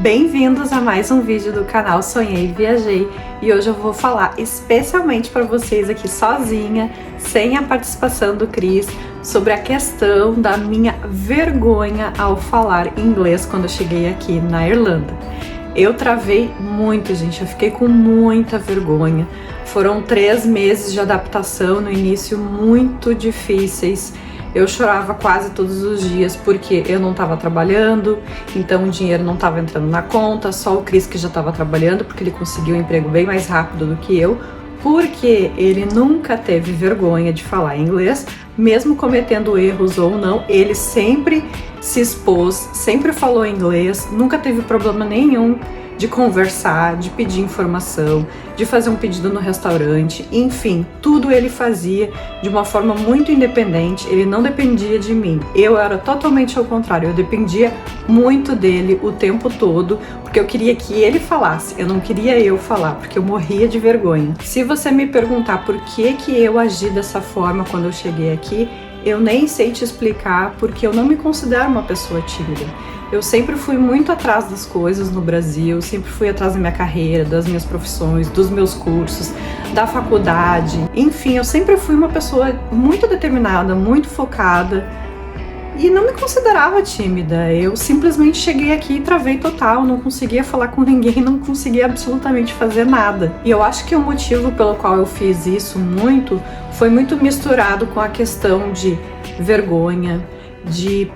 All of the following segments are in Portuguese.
Bem-vindos a mais um vídeo do canal Sonhei e Viajei, e hoje eu vou falar especialmente para vocês aqui sozinha, sem a participação do Cris, sobre a questão da minha vergonha ao falar inglês quando eu cheguei aqui na Irlanda. Eu travei muito, gente, eu fiquei com muita vergonha. Foram 3 meses de adaptação no início muito difíceis. Eu chorava quase todos os dias porque eu não estava trabalhando, então o dinheiro não estava entrando na conta, só o Cris que já estava trabalhando, porque ele conseguiu um emprego bem mais rápido do que eu, porque ele nunca teve vergonha de falar inglês, mesmo cometendo erros ou não, ele sempre se expôs, sempre falou inglês, nunca teve problema nenhum de conversar, de pedir informação, de fazer um pedido no restaurante, enfim, tudo ele fazia de uma forma muito independente, ele não dependia de mim. Eu era totalmente ao contrário, eu dependia muito dele o tempo todo, porque eu queria que ele falasse, eu não queria eu falar, porque eu morria de vergonha. Se você me perguntar por que eu agi dessa forma quando eu cheguei aqui, eu nem sei te explicar, porque eu não me considero uma pessoa tímida. Eu sempre fui muito atrás das coisas no Brasil, sempre fui atrás da minha carreira, das minhas profissões, dos meus cursos, da faculdade. Enfim, eu sempre fui uma pessoa muito determinada, muito focada e não me considerava tímida. Eu simplesmente cheguei aqui e travei total, não conseguia falar com ninguém, não conseguia absolutamente fazer nada. E eu acho que o motivo pelo qual eu fiz isso foi muito misturado com a questão de vergonha, de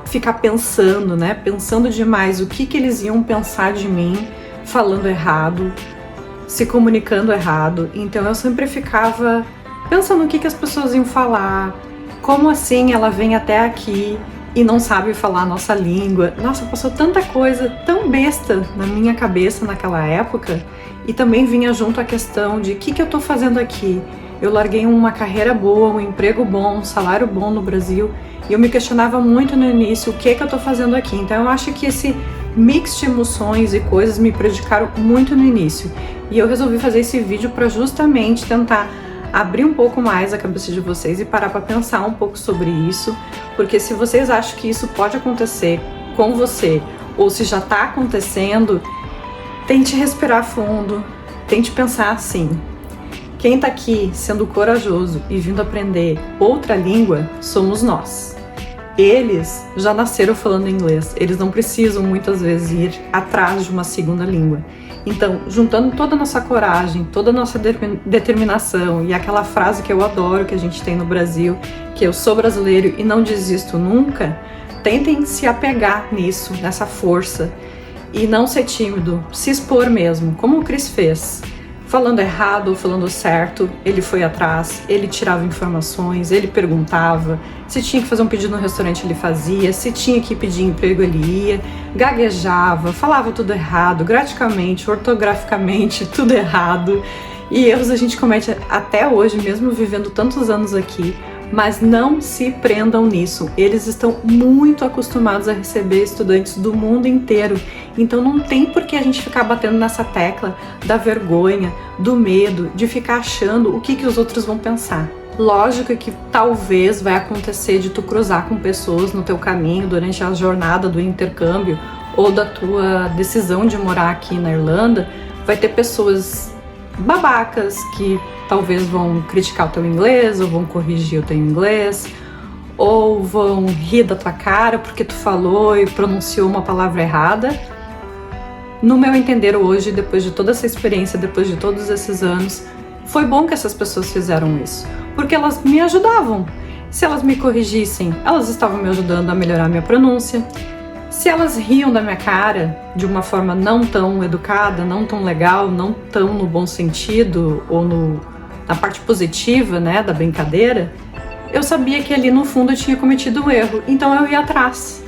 ficar pensando, né? Pensando demais o que eles iam pensar de mim, falando errado, se comunicando errado. Então eu sempre ficava pensando o que as pessoas iam falar, como assim ela vem até aqui e não sabe falar a nossa língua. Nossa, passou tanta coisa tão besta na minha cabeça naquela época, e também vinha junto a questão de o que eu tô fazendo aqui. Eu larguei uma carreira boa, um emprego bom, um salário bom no Brasil, e eu me questionava muito no início o que eu tô fazendo aqui. Então eu acho que esse mix de emoções e coisas me prejudicaram muito no início. E eu resolvi fazer esse vídeo para justamente tentar abrir um pouco mais a cabeça de vocês e parar para pensar um pouco sobre isso, porque se vocês acham que isso pode acontecer com você, ou se já tá acontecendo, tente respirar fundo, tente pensar assim: quem tá aqui sendo corajoso e vindo aprender outra língua somos nós. Eles já nasceram falando inglês, eles não precisam muitas vezes ir atrás de uma segunda língua. Então, juntando toda a nossa coragem, toda a nossa determinação e aquela frase que eu adoro que a gente tem no Brasil, que eu sou brasileiro e não desisto nunca, tentem se apegar nisso, nessa força, e não ser tímido, se expor mesmo, como o Cris fez. Falando errado ou falando certo, ele foi atrás, ele tirava informações, ele perguntava, se tinha que fazer um pedido no restaurante ele fazia, se tinha que pedir emprego ele ia, gaguejava, falava tudo errado, gramaticalmente, ortograficamente, tudo errado. E erros a gente comete até hoje, mesmo vivendo tantos anos aqui, mas não se prendam nisso. Eles estão muito acostumados a receber estudantes do mundo inteiro, então não tem por que a gente ficar batendo nessa tecla da vergonha, do medo, de ficar achando o que os outros vão pensar. Lógico que talvez vai acontecer de tu cruzar com pessoas no teu caminho durante a jornada do intercâmbio ou da tua decisão de morar aqui na Irlanda, vai ter pessoas babacas que talvez vão criticar o teu inglês, ou vão corrigir o teu inglês, ou vão rir da tua cara porque tu falou e pronunciou uma palavra errada. No meu entender hoje, depois de toda essa experiência, depois de todos esses anos, foi bom que essas pessoas fizeram isso, porque elas me ajudavam. Se elas me corrigissem, elas estavam me ajudando a melhorar minha pronúncia. Se elas riam da minha cara de uma forma não tão educada, não tão legal, não tão no bom sentido ou na parte positiva, né, da brincadeira, eu sabia que ali no fundo eu tinha cometido um erro, então eu ia atrás.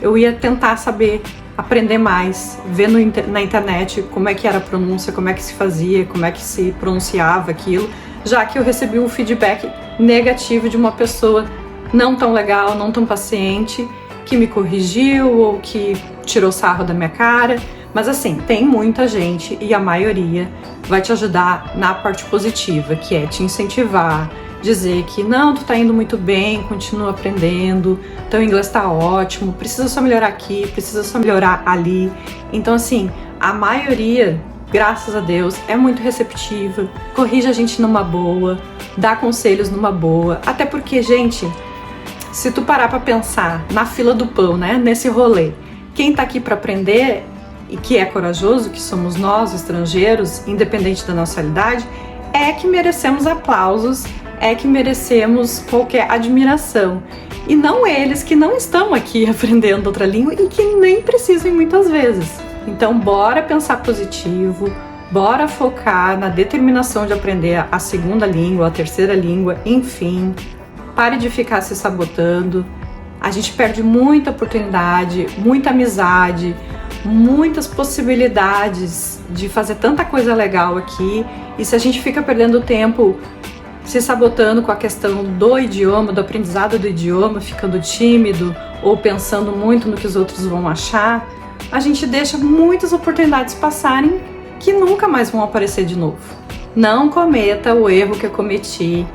Eu ia tentar saber, aprender mais, ver na internet como é que era a pronúncia, como é que se fazia, como é que se pronunciava aquilo, já que eu recebi um feedback negativo de uma pessoa não tão legal, não tão paciente, que me corrigiu ou que tirou sarro da minha cara. Mas assim, tem muita gente e a maioria vai te ajudar na parte positiva, que é te incentivar, dizer que não, tu tá indo muito bem, continua aprendendo, teu inglês tá ótimo, precisa só melhorar aqui, precisa só melhorar ali. Então assim, a maioria, graças a Deus, é muito receptiva, corrige a gente numa boa, dá conselhos numa boa, até porque, gente, se tu parar pra pensar na fila do pão, né, nesse rolê, quem tá aqui pra aprender e que é corajoso, que somos nós, estrangeiros, independente da nacionalidade, é que merecemos aplausos, é que merecemos qualquer admiração. E não eles que não estão aqui aprendendo outra língua e que nem precisam muitas vezes. Então, bora pensar positivo, bora focar na determinação de aprender a segunda língua, a terceira língua, enfim. Pare de ficar se sabotando. A gente perde muita oportunidade, muita amizade, muitas possibilidades de fazer tanta coisa legal aqui. E se a gente fica perdendo tempo se sabotando com a questão do idioma, do aprendizado do idioma, ficando tímido ou pensando muito no que os outros vão achar, a gente deixa muitas oportunidades passarem que nunca mais vão aparecer de novo. Não cometa o erro que eu cometi,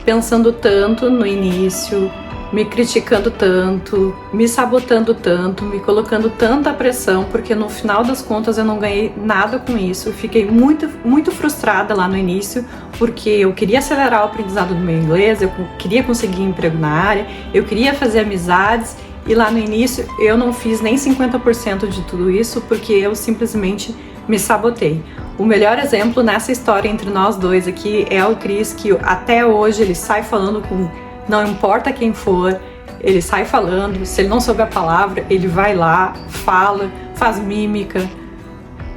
pensando tanto no início, me criticando tanto, me sabotando tanto, me colocando tanta pressão, porque no final das contas eu não ganhei nada com isso. Fiquei muito frustrada lá no início, porque eu queria acelerar o aprendizado do meu inglês, eu queria conseguir emprego na área, eu queria fazer amizades, e lá no início eu não fiz nem 50% de tudo isso, porque eu simplesmente me sabotei. O melhor exemplo nessa história entre nós dois aqui é o Cris, que até hoje ele sai falando com não importa quem for, ele sai falando, se ele não souber a palavra, ele vai lá, fala, faz mímica,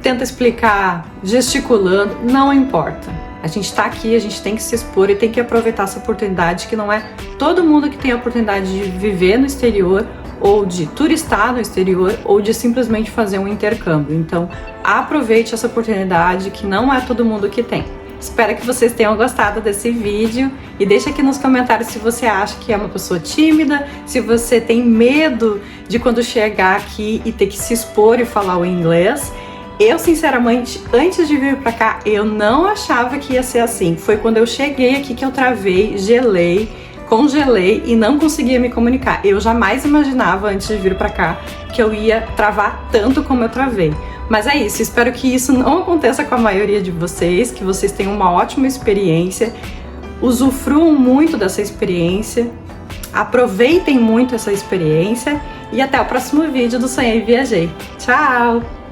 tenta explicar, gesticulando, não importa. A gente tá aqui, a gente tem que se expor e tem que aproveitar essa oportunidade, que não é todo mundo que tem a oportunidade de viver no exterior, ou de turistar no exterior, ou de simplesmente fazer um intercâmbio. Então, aproveite essa oportunidade, que não é todo mundo que tem. Espero que vocês tenham gostado desse vídeo e deixa aqui nos comentários se você acha que é uma pessoa tímida, se você tem medo de quando chegar aqui e ter que se expor e falar o inglês. Eu, sinceramente, antes de vir pra cá, eu não achava que ia ser assim. Foi quando eu cheguei aqui que eu travei, gelei, congelei e não conseguia me comunicar. Eu jamais imaginava, antes de vir pra cá, que eu ia travar tanto como eu travei. Mas é isso, espero que isso não aconteça com a maioria de vocês, que vocês tenham uma ótima experiência, usufruam muito dessa experiência, aproveitem muito essa experiência e até o próximo vídeo do Sonhei e Viajei. Tchau!